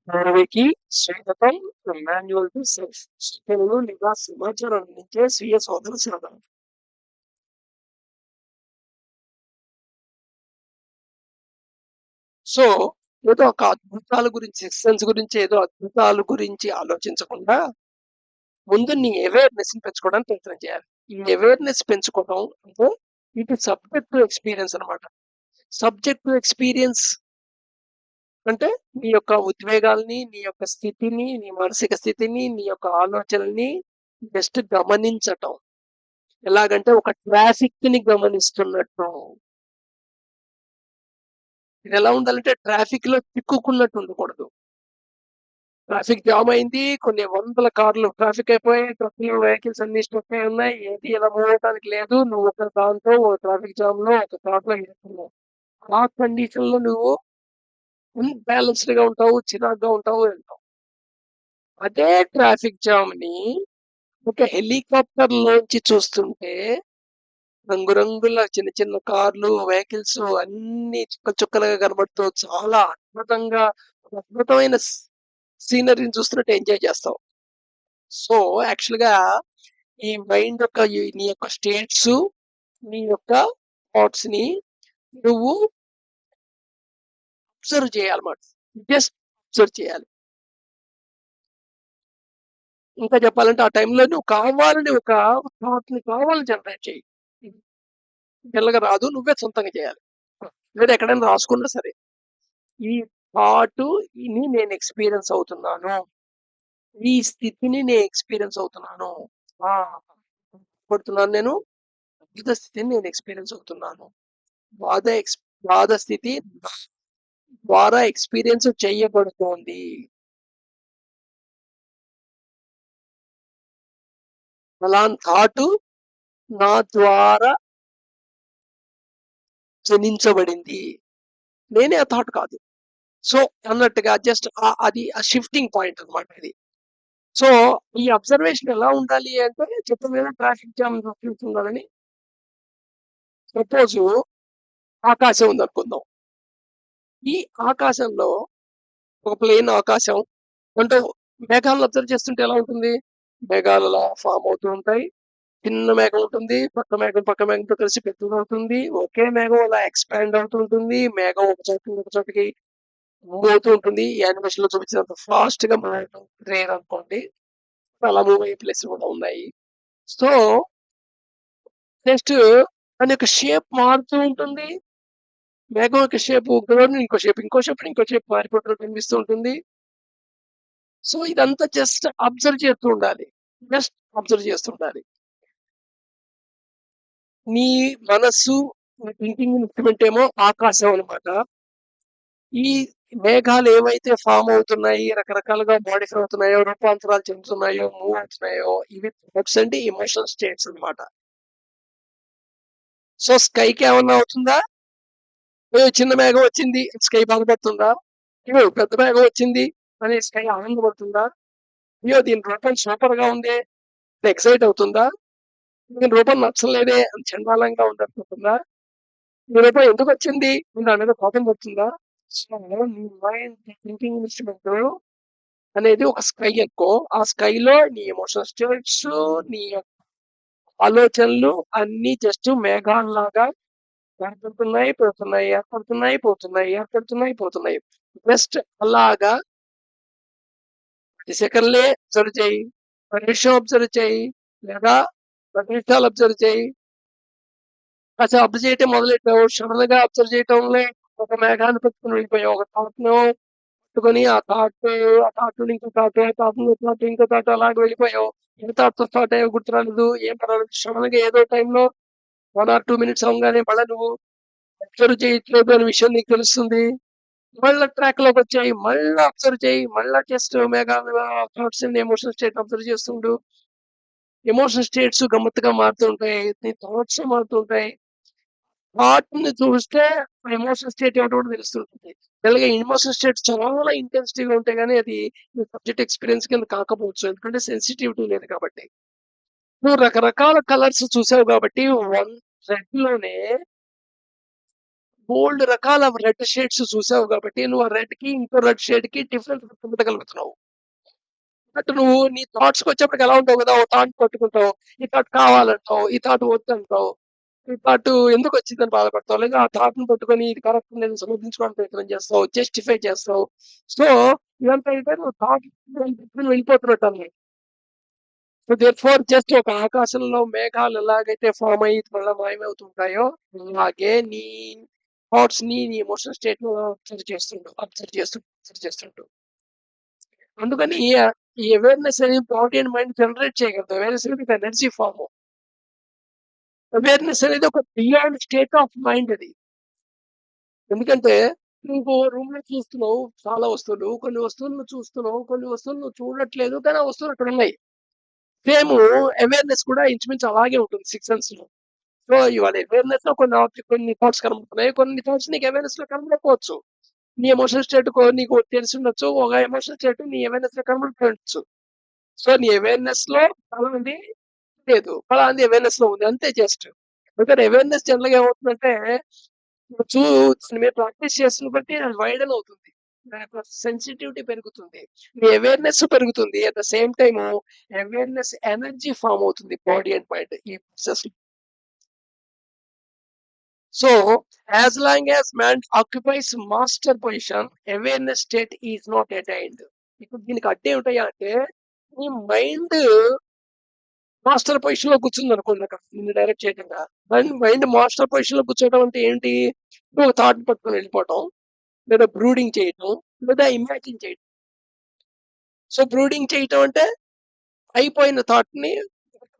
పూర్వీకి స్వాగతం. Manual to self. సూచనలు లేదా సమాచారం అందించే స్వీయ శోధన సాధనం. సో, ఏదో ఒక అద్భుతాల గురించి, సిస్టమ్స్ గురించి, ఏదో అద్భుతాల గురించి ఆలోచించకుండా, ముందు నీ అవేర్‌నెస్‌ని పెంచుకోవడానికి ప్రయత్నం చేయాలి. ఈ అవేర్‌నెస్ పెంచుకోవడం అంటే, ఇది సబ్జెక్ట్ టు ఎక్స్‌పీరియన్స్ అన్నమాట. సబ్జెక్ట్ టు ఎక్స్‌పీరియన్స్ అంటే, నీ యొక్క ఉద్వేగాల్ని, నీ యొక్క స్థితిని, నీ మానసిక స్థితిని, నీ యొక్క ఆలోచనల్ని జస్ట్ గమనించటం. ఎలాగంటే ఒక ట్రాఫిక్‌ని గమనిస్తున్నట్టు. ఇదెలా ఉండాలంటే ట్రాఫిక్‌లో చిక్కుకున్నట్టు ఉండకూడదు. ట్రాఫిక్ జామ్ అయింది. కొన్ని వందల కార్లు ట్రాఫిక్ అయిపోయాయి. ట్రక్కులు, వెహికల్స్ అన్నీ స్టక్ అయి ఉన్నాయి. ఏది ఎలా మూవ్ అవ్వటానికి లేదు. నువ్వు ఒక దాంట్లో ఓ ట్రాఫిక్ జామ్‌లో ఒక థాట్‌లో ఇరుక్కున్నావు. ఆ కండిషన్‌లో నువ్వు అన్‌బాలెన్స్‌డ్‌గా ఉంటావు. చిరాగ్గా ఉంటావు, వెళ్తావు. అదే ట్రాఫిక్ జామ్‌ని ఒక హెలికాప్టర్‌లోంచి చూస్తుంటే రంగురంగుల చిన్న చిన్న కార్లు, వెహికల్స్ అన్నీ చుక్కలు చుక్కలుగా కనబడుతూ చాలా అద్భుతంగా ఒక అద్భుతమైన సీనరీని చూస్తున్నట్టు ఎంజాయ్ చేస్తావు. సో, యాక్చువల్‌గా ఈ మైండ్ యొక్క నీ యొక్క స్టేట్సు, నీ యొక్క థాట్స్‌ని నువ్వు అబ్జర్వ్ చేయాలన్నమాట. జస్ట్ అబ్జర్వ్ చేయాలి. ఇంకా చెప్పాలంటే ఆ టైంలో నువ్వు కావాలని ఒక థాట్‌ని కావాలని జనరేట్ చెయ్యి. మెల్లగా రాదు. నువ్వే సొంతంగా చేయాలి. లేదా ఎక్కడైనా రాసుకున్నా సరే. ఈ థాట్‌ని నేను ఎక్స్‌పీరియన్స్ అవుతున్నాను. ఈ స్థితిని నేను ఎక్స్‌పీరియన్స్ అవుతున్నాను. ఆ! పడుతున్నాను నేను. అద్భుత స్థితిని నేను ఎక్స్‌పీరియన్స్ అవుతున్నాను. బాధ ఎక్స్ బాధ స్థితి ద్వారా ఎక్స్‌పీరియన్స్ చేయబడుతోంది. ఫలానా థాటు నా ద్వారా జనించబడింది. నేనే ఆ థాట్ కాదు. సో, అన్నట్టుగా జస్ట్ అది ఆ షిఫ్టింగ్ పాయింట్ అన్నమాట ఇది. సో, ఈ అబ్జర్వేషన్ ఎలా ఉండాలి అంటే చెప్పాను కదా! ట్రాఫిక్ జామ్ ఉండాలని. సపోజు ఆకాశం ఉందనుకుందాం. ఈ ఆకాశంలో ఒక ప్లెయిన్ ఆకాశం అంటే మేఘాలను అబ్జర్వ్ చేస్తుంటే ఎలా ఉంటుంది? మేఘాలు అలా ఫార్మ్ అవుతూ ఉంటాయి. చిన్న మేఘం ఉంటుంది. పక్క మేఘంతో కలిసి పెద్దదవుతుంది. ఒకే మేఘం అలా ఎక్స్‌పాండ్ అవుతూ ఉంటుంది. మేఘం ఒక చోట నుంచి ఒక చోటకి మూవ్ అవుతూ ఉంటుంది. ఈ యానిమేషన్‌లో చూపించినంత ఫాస్ట్‌గా మూవ్ అవ్వడం రేర్ అనుకోండి. అలా మూవ్ అయ్యే ప్లేస్‌లు కూడా ఉన్నాయి. సో, నెక్స్ట్ దాని యొక్క షేప్ మారుతూ ఉంటుంది. మేఘం యొక్క షేప్ ఇంకో షేప్ ఇంకో షేప్ మారిపోతున్నట్టు కనిపిస్తూ ఉంటుంది. సో, ఇదంతా జస్ట్ అబ్జర్వ్ చేస్తూ ఉండాలి. జస్ట్ అబ్జర్వ్ చేస్తుండాలి. నీ మనస్సు, నీ థింకింగ్ ఇన్‌స్ట్రుమెంట్ ఏమో ఆకాశం అన్నమాట. ఈ మేఘాలు ఏవైతే ఫార్మ్ అవుతున్నాయి, రకరకాలుగా మోడిఫై అవుతున్నాయో, రూపాంతరాలు చెందుతున్నాయో, మూవ్ అవుతున్నాయో, ఇవి థాట్స్ అండ్ ఎమోషనల్ స్టేట్స్ అన్నమాట. సో, స్కై‌కి ఏమన్నా అవుతుందా? చిన్న మేఘం వచ్చింది. స్కై బాధపడుతుందా? పెద్ద మేఘం వచ్చింది అని స్కై ఆనందపడుతుందా? దీని రూపం సూపర్‌గా ఉందే అని ఎక్సైట్ అవుతుందా? దీని రూపం నచ్చలేదే అని చండాలంగా ఉందనుకుంటుందా? ఈ రూపం ఎందుకొచ్చింది? అని దాని మీద కోపం పడుతుందా? సో, నీ మైండ్ థింకింగ్ ఇన్‌స్ట్రుమెంట్ అనేది ఒక స్కై అనుకో. ఆ స్కైలో నీ ఎమోషనల్ స్టేట్స్, నీ యొక్క ఆలోచనలు అన్నీ జస్ట్ మేఘాల్లాగా ఏర్పడుతున్నాయి, పోతున్నాయి, ఏర్పడుతున్నాయి, పోతున్నాయి, ఏర్పడుతున్నాయి, పోతున్నాయి. జస్ట్ అలాగా 10 సెకన్లే అబ్జర్వ్ చెయ్యి. ఒక నిమిషం అబ్జర్వ్ చెయ్యి. లేదా 10 నిమిషాలు అబ్జర్వ్ చెయ్యి. కాసేపు అబ్జర్వ్ చేయటం మొదలెట్టావు. సడెన్‌గా అబ్జర్వ్ చేయటంలో ఒక మేఘాన్ని పట్టుకొని వెళ్ళిపోయావు. ఒక థాట్‌నో పట్టుకొని ఆ థాట్ నుండి ఇంకో థాట్, ఆ థాట్ నుండి ఇంకో థాట్ అలాగే వెళ్ళిపోయావు. ఏ థాట్‌తో స్టార్ట్ అయ్యావో గుర్తు రాలేదు. ఏం పర్వాలేదు. సడెన్‌గా ఏదో టైంలో 1 ఆర్ 2 మినిట్స్ అవ్వంగానే మళ్ళా నువ్వు అబ్జర్వ్ చేయట్లేదు అనే విషయం నీకు తెలుస్తుంది. మళ్ళా ట్రాక్‌లోకొచ్చాయి. మళ్ళా అబ్జర్వ్ చెయ్యి. మళ్ళా జస్ట్ మేఘాలు thoughts and emotional state observe చేస్తుండు. ఎమోషనల్ స్టేట్స్ గమ్మత్తుగా మారుతూ ఉంటాయి. నీ థాట్స్ మారుతూ ఉంటాయి. థాట్‌ని చూస్తే ఎమోషనల్ స్టేట్ ఏమిటో కూడా తెలుస్తుంటుంది. జనరల్‌గా ఎమోషనల్ స్టేట్స్ చాలా ఇంటెన్సిటీ‌గా ఉంటే గాని అది సబ్జెక్ట్ ఎక్స్‌పీరియన్స్ కింద కాకపోవచ్చు. ఎందుకంటే సెన్సిటివిటీ లేదు కాబట్టి. నువ్వు రకరకాల కలర్స్ చూసావు కాబట్టి రెడ్‌లోనే బోలెడు రకాల రెడ్ షేడ్స్ చూసావు కాబట్టి నువ్వు ఆ రెడ్‌కి ఇంకో రెడ్ షేడ్‌కి డిఫరెన్స్ గుర్తుపట్టగలుగుతున్నావు. బట్ నువ్వు నీ థాట్స్‌కొచ్చేప్పటికి ఎలా ఉంటావు కదా! ఓ థాట్ పట్టుకుంటావు. ఈ థాట్ కావాలంటావు. ఈ థాట్ వద్దంటావు. ఈ థాట్ ఎందుకొచ్చిందని బాధపడతావు. లేదా ఆ థాట్‌ని పట్టుకొని ఇది కరెక్ట్ నేను సమర్థించుకోవడానికి ప్రయత్నం చేస్తావు. జస్టిఫై చేస్తావు. సో, ఇదంతా అయితే నువ్వు థాట్ వెళ్ళిపోతున్నట్టన్నమాట. సో, దేర్‌ఫోర్ జస్ట్ ఒక ఆకాశంలో మేఘాలు ఎలాగైతే ఫార్మ్ అయ్యి మళ్ళా మాయమవుతుంటాయో, అలాగే నీ థాట్స్‌ని, నీ ఎమోషనల్ స్టేట్‌ని అబ్జర్వ్ చేస్తుండు. అందుకని ఈ అవేర్‌నెస్ అనేది బాడీ అండ్ మైండ్ జనరేట్ చేయగలదు. అవేర్‌నెస్ అనేది ఒక ఎనర్జీ ఫార్మ్. అవేర్‌నెస్ అనేది ఒక బియాండ్ స్టేట్ ఆఫ్ మైండ్ అది. ఎందుకంటే నువ్వు రూమ్‌లో చూస్తున్నావు చాలా వస్తువులు. కొన్ని వస్తువులను చూస్తున్నావు. కొన్ని వస్తువులు నువ్వు చూడట్లేదు. కానీ ఆ వస్తువులు అక్కడున్నాయి. సేము అవేర్‌నెస్ కూడా ఇంచుమించు అలాగే ఉంటుంది సిక్స్ సెన్స్‌లో. సో, ఇవాళ అవేర్‌నెస్‌లో కొన్ని థాట్స్ కనబడుతున్నాయి. కొన్ని థాట్స్ నీకు అవేర్‌నెస్‌లో కనబడకపోవచ్చు. నీ ఎమోషనల్ స్టేట్ నీకు తెలిసుండొచ్చు. ఒక ఎమోషనల్ స్టేట్ నీ అవేర్‌నెస్‌లో కనబడకపోవచ్చు. సో, నీ అవేర్‌నెస్‌లో ఫలానాది లేదు. ఫలానాది అవేర్‌నెస్‌లో ఉంది. అంతే జస్ట్. ఎందుకంటే అవేర్‌నెస్ జనరల్‌గా ఏమవుతుందంటే చూ దాని మీద ప్రాక్టీస్ చేస్తున్న బట్టి అది వైడెన్ అవుతుంది. దాని యొక్క సెన్సిటివిటీ పెరుగుతుంది. మీ అవేర్‌నెస్ పెరుగుతుంది. At the same time awareness energy form అవుతుంది బాడీ అండ్ మైండ్ ఈ ప్రాసెస్‌లో. So, as long as man occupies master position awareness state is not attained. ఇప్పుడు దీనికి అడ్డేమిటయ్యా అంటే నీ మైండ్ మాస్టర్ పొజిషన్‌లో కూర్చుందనుకోండి అక్కడ నిన్ను డైరెక్ట్ చేయకుండా. మైండ్ మాస్టర్ పొజిషన్‌లో కూర్చోవడం అంటే ఏంటి? నువ్వు ఒక థాట్‌ని పట్టుకొని వెళ్ళిపోవటం. లేదా బ్రూడింగ్ చేయటం. లేదా ఇమాజిన్ చేయటం. సో, బ్రూడింగ్ చేయటం అంటే అయిపోయిన థాట్‌ని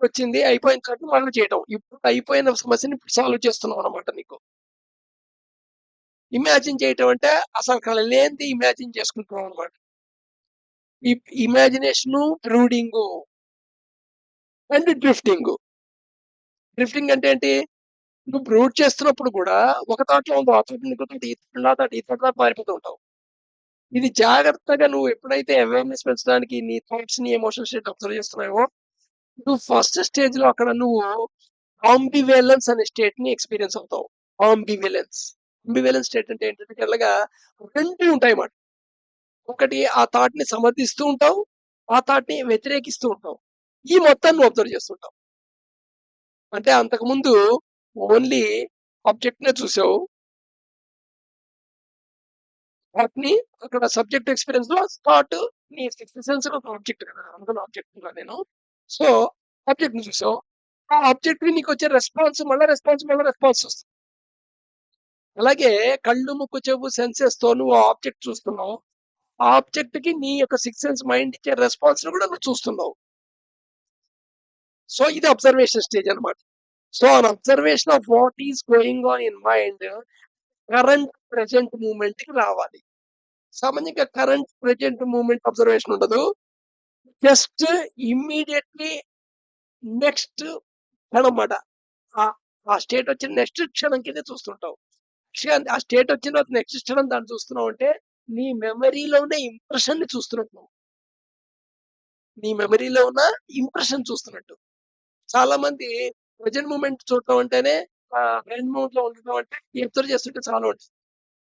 వచ్చింది. అయిపోయిన థాట్‌ని మళ్ళీ చేయటం. ఇప్పుడు అయిపోయిన సమస్యని ఇప్పుడు సాల్వ్ చేస్తున్నావు అన్నమాట నీకు. ఇమాజిన్ చేయటం అంటే అసలక్కడ లేనిది ఇమాజిన్ చేసుకుంటున్నావు అన్నమాట. ఈ ఇమాజినేషను, బ్రూడింగు అండ్ డ్రిఫ్టింగు. డ్రిఫ్టింగ్ అంటే ఏంటి? నువ్వు బ్రూడ్ చేస్తున్నప్పుడు కూడా ఒక థాట్‌లో ఉండవు. ఆ థాట్ ఇంకో థాట్, ఈ థాట్ దాకా మారిపోతూ ఉంటావు. ఇది జాగ్రత్తగా నువ్వు ఎప్పుడైతే అవేర్‌నెస్ పెంచడానికి నీ థాట్స్‌ని, ఎమోషనల్ స్టేట్ అబ్జర్వ్ చేస్తున్నావో, నువ్వు ఫస్ట్ స్టేజ్‌లో అక్కడ నువ్వు ఆంబివాలెన్స్ అనే స్టేట్‌ని ఎక్స్‌పీరియన్స్ అవుతావు. ఆంబివాలెన్స్. ఆంబివాలెన్స్ స్టేట్ అంటే ఏంటంటే తెల్లగా 2 ఉంటాయన్నమాట. ఒకటి ఆ థాట్‌ని సమర్థిస్తూ ఉంటావు. ఆ థాట్‌ని వ్యతిరేకిస్తూ ఉంటావు. ఈ మొత్తాన్ని నువ్వు అబ్జర్వ్ చేస్తుంటావు. అంటే అంతకుముందు ఓన్లీ ఆబ్జెక్ట్‌నే చూసావు. వాటిని అక్కడ సబ్జెక్ట్ ఎక్స్‌పీరియన్స్‌లో థాట్ నీ సిక్స్త్ సెన్స్‌లో ఒక ఆబ్జెక్ట్ కదా! అందులో ఆబ్జెక్ట్‌గా నేను. సో, ఆబ్జెక్ట్‌ని చూసావు. ఆ ఆబ్జెక్ట్‌కి నీకొచ్చే రెస్పాన్స్ వస్తుంది. అలాగే కళ్ళు, ముక్కు, చెవు సెన్సెస్‌తో నువ్వు ఆ ఆబ్జెక్ట్ చూస్తున్నావు. ఆ ఆబ్జెక్ట్‌కి నీ యొక్క సిక్స్త్ సెన్స్ మైండ్ ఇచ్చే రెస్పాన్స్‌ని కూడా నువ్వు చూస్తున్నావు. సో, ఇది అబ్జర్వేషన్ స్టేజ్ అన్నమాట. So, an observation of what is going on in mind current present మూవ్‌మెంట్‌కి రావాలి. సామాన్యంగా కరెంట్ ప్రెజెంట్ మూవ్‌మెంట్ అబ్జర్వేషన్ ఉండదు. జస్ట్ ఇమ్మీడియేట్‌లీ నెక్స్ట్ క్షణం మాట. ఆహ్, ఆ స్టేట్ వచ్చిన నెక్స్ట్ క్షణం కిందే చూస్తుంటావు. ఆ స్టేట్ వచ్చిన తర్వాత నెక్స్ట్ క్షణం దాన్ని చూస్తున్నావంటే, నీ మెమరీలో ఉన్న ఇంప్రెషన్‌ని చూస్తున్నట్టు నువ్వు. నీ మెమరీలో ఉన్న ఇంప్రెషన్ చూస్తున్నట్టు. చాలా మంది ప్రెజెంట్ మూమెంట్ చూడటం అంటేనే ప్రెజెంట్ మూమెంట్‌లో ఉండటం అంటే అబ్జర్వ్ చేస్తుంటే చాలా ఉంటుంది.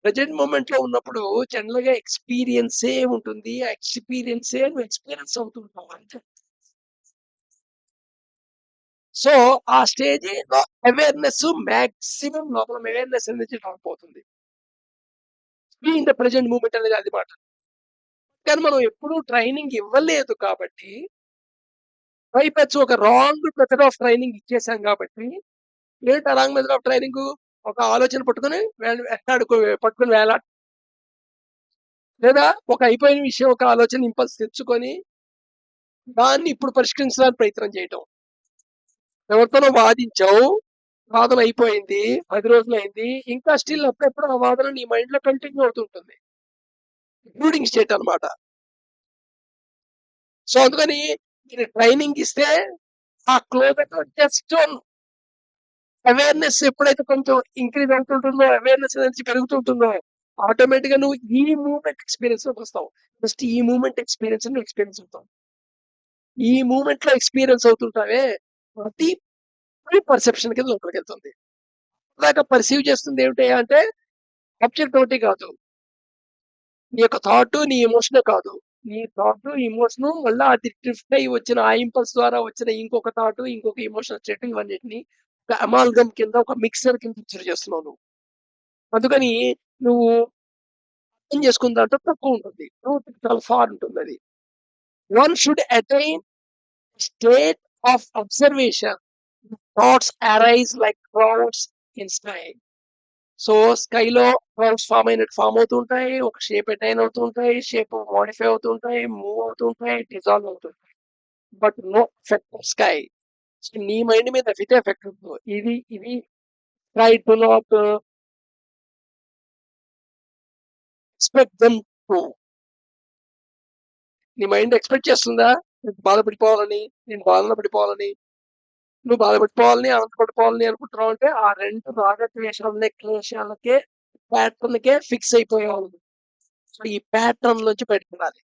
ప్రెజెంట్ మూమెంట్‌లో ఉన్నప్పుడు జనరల్‌గా ఎక్స్‌పీరియన్సే ఉంటుంది. ఆ ఎక్స్‌పీరియన్సే నువ్వు ఎక్స్‌పీరియన్స్ అవుతుంటావు అంతే. సో, ఆ స్టేజ్‌లో అవేర్‌నెస్ మాక్సిమం లోపల అవేర్‌నెస్ అనేది డెవలప్ అవుతుంది. Be in the present moment అనేది అది మాట. కానీ మనం ఎప్పుడూ ట్రైనింగ్ ఇవ్వలేదు కాబట్టి, పైపెచ్చు ఒక రాంగ్ మెథడ్ ఆఫ్ ట్రైనింగ్ ఇచ్చేసాం కాబట్టి, ఏంటి ఆ రాంగ్ మెథడ్ ఆఫ్ ట్రైనింగు? ఒక ఆలోచన పట్టుకొని పట్టుకొని లేదా ఒక అయిపోయిన విషయం ఒక ఆలోచన ఇంపల్స్ తెచ్చుకొని, దాన్ని ఇప్పుడు పరిష్కరించడానికి ప్రయత్నం చేయటం. ఎవరితోనో వాదించావు. వాదన అయిపోయింది. 10 రోజులయింది. ఇంకా స్టిల్ అప్పుడప్పుడు ఆ వాదన నీ మైండ్‌లో కంటిన్యూ అవుతుంటుంది. బ్రూడింగ్ స్టేట్ అన్నమాట. సో, అందుకని మీరు ట్రైనింగ్ ఇస్తే ఆ క్లోజర్‌లో జస్ట్ అవేర్‌నెస్ ఎప్పుడైతే కొంచెం ఇంక్రీజ్ అవుతుంటుందో, అవేర్‌నెస్ అనేది పెరుగుతుంటుందో, ఆటోమేటిక్‌గా నువ్వు ఈ మూవ్‌మెంట్ ఎక్స్‌పీరియన్స్‌లోకొస్తావు. జస్ట్ ఈ మూవ్‌మెంట్ ఎక్స్‌పీరియన్స్ నువ్వు ఎక్స్‌పీరియన్స్ అవుతావు. ఈ మూవ్‌మెంట్‌లో ఎక్స్‌పీరియన్స్ అవుతుంటావే, అది ప్రీ పర్సెప్షన్ కింద లోపలికెళ్తుంది. ఇందాక పర్సీవ్ చేస్తుంది ఏమిటయ్యా అంటే, ఆబ్జెక్ట్ ఒకటి కాదు. నీ యొక్క థాట్, నీ ఎమోషనే కాదు. నీ థాట్, ఎమోషను మళ్ళా అది డ్రిఫ్ట్ అయ్యి వచ్చిన ఆ ఇంపల్స్ ద్వారా వచ్చిన ఇంకొక థాట్, ఇంకొక ఎమోషన్ స్టేట్ ఇవన్నిటిని ఒక అమాల్గమ్ కింద ఒక మిక్సర్ కింద పిక్చర్ చేస్తున్నావు నువ్వు. అందుకని నువ్వు అర్థం చేసుకున్న దాంట్లో తక్కువ ఉంటుంది. ట్రూత్ చాలా ఫార్ ఉంటుందది. One should attain state of observation. Thoughts arise like clouds in sky. So స్కైలో క్లౌడ్స్ ఫామ్ అవుతూ ఉంటాయి. ఒక షేప్ అటైన్ అవుతూ ఉంటాయి. షేప్ మోడిఫై అవుతూ ఉంటాయి. మూవ్ అవుతూ ఉంటాయి. డిజాల్వ్ అవుతుంటాయి. But no effect of sky. So నీ మైండ్ మీద అయితే ఎఫెక్ట్ ఉంటుంది. ఇది try to not expect them to. నీ మైండ్ ఎక్స్‌పెక్ట్ చేస్తుందా? నువ్వు బాధపడిపోవాలని, నేను బాధలో పడిపోవాలని, నువ్వు బాధపడిపోవాలని, ఆనందపడిపోవాలని అనుకుంటున్నావు అంటే ఆ 2 రాగద్వేషాలనే క్లేశాలకే ప్యాటర్న్‌కే ఫిక్స్ అయిపోయావు. సో ఈ ప్యాటర్న్ నుంచి బయటపడాలి.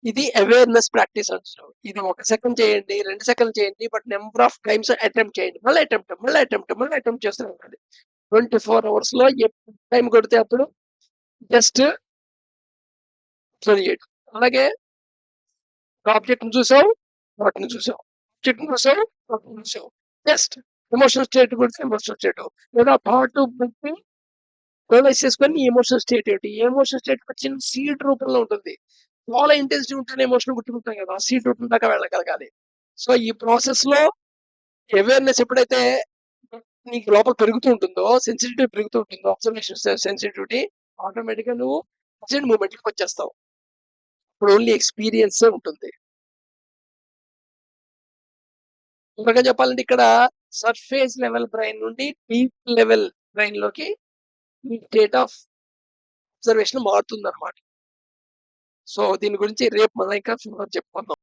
ఇది అవేర్‌నెస్ ప్రాక్టీస్ అంటారు. ఇది 1 సెకండ్ చేయండి, 2 సెకన్లు చేయండి. But number of times attempt చేయండి. మళ్ళీ అటెంప్ట్ చేస్తూనే ఉండాలి. 24 అవర్స్‌లో ఎప్పుడు టైం కొడితే అప్పుడు జస్ట్ అబ్జర్వ్ చేయడం. అలాగే ఒక ఆబ్జెక్ట్‌ని చూసావు, థాట్‌ని చూసావు. ఆబ్జెక్ట్‌ని చూసావు, థాట్‌ని చూసావు. జస్ట్ ఎమోషనల్ స్టేట్ గురించి ఎమోషనల్ స్టేట్. లేదా థాట్ బట్టి రియలైజ్ చేసుకొని నీ ఎమోషనల్ స్టేట్ ఏంటి? ఏ ఎమోషనల్ స్టేట్ ఒక చిన్న సీడ్ రూపంలో ఉంటుంది. చాలా ఇంటెన్సిటీ ఉంటేనే ఎమోషన్ గుర్తుకుంటాం కదా! ఆ సీడ్ రూపం దాకా వెళ్ళగలగాలి. సో, ఈ ప్రాసెస్‌లో అవేర్‌నెస్ ఎప్పుడైతే నీకు లోపల పెరుగుతూ ఉంటుందో, సెన్సిటివిటీ పెరుగుతూ ఉంటుందో, అబ్జర్వేషన్ సెన్సిటివిటీ ఆటోమేటిక్‌గా నువ్వు ప్రెజెంట్ మూమెంట్‌లోకి వచ్చేస్తావు. ఇప్పుడు ఓన్లీ ఎక్స్‌పీరియన్సే ఉంటుంది. ఇంకొకగా చెప్పాలంటే ఇక్కడ సర్ఫేస్ లెవెల్ బ్రెయిన్ నుండి డీప్ లెవెల్ బ్రెయిన్‌లోకి ఈ స్టేట్ ఆఫ్ అబ్జర్వేషన్ మారుతుందన్నమాట. సో, దీని గురించి రేపు మళ్ళా ఇంకా ఫుల్‌గా చెప్పుకుందాం.